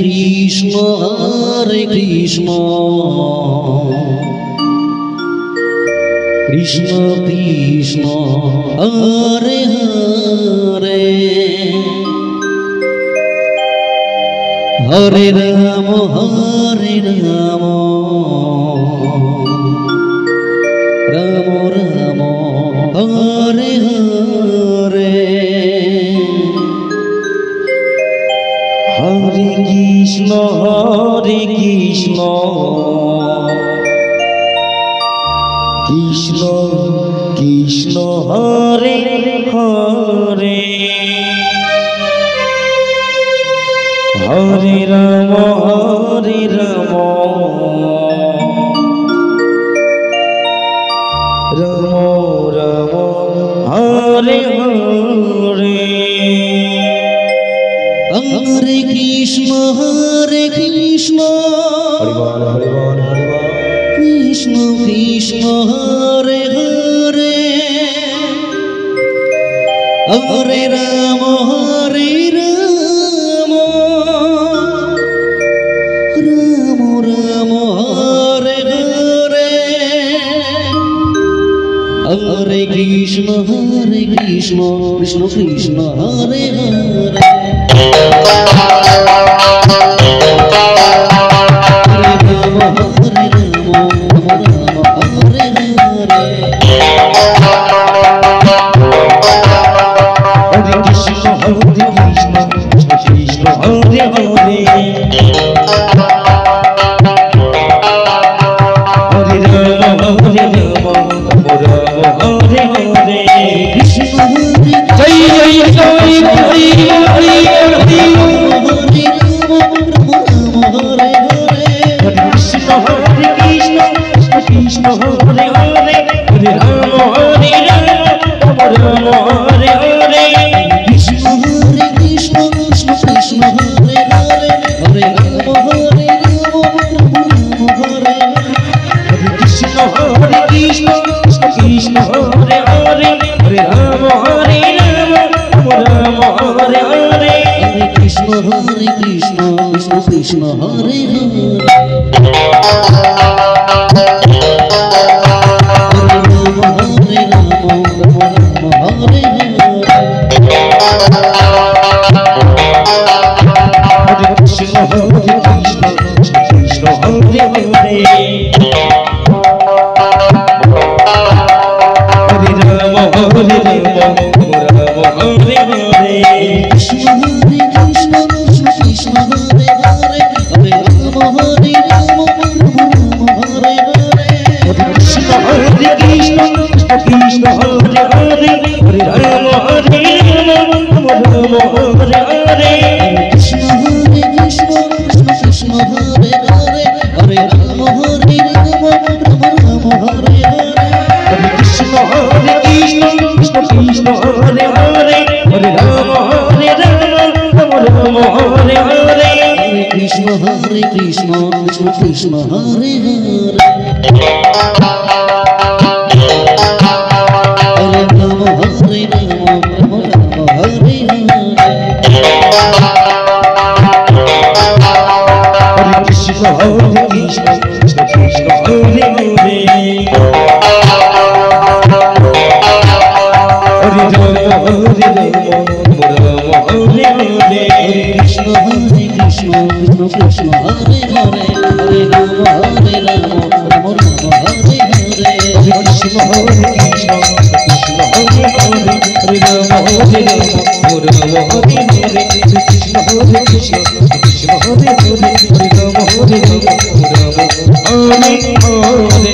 Krishna Krishna Krishna Hare Hare Hare Ram Ram Ram Hare Hare Hare Krishna Krishna Krishna Hare Hare Hare Ram Ram Ram Hare Hare Hare Krishna Hari ball Hari ball Hari ball Krishna Krishna Hare Hare Hare Ram Ram Ram Hare Hare Hare Krishna Krishna Krishna Hare Hare Hare Krishna Krishna Hare Krishna Hare Hare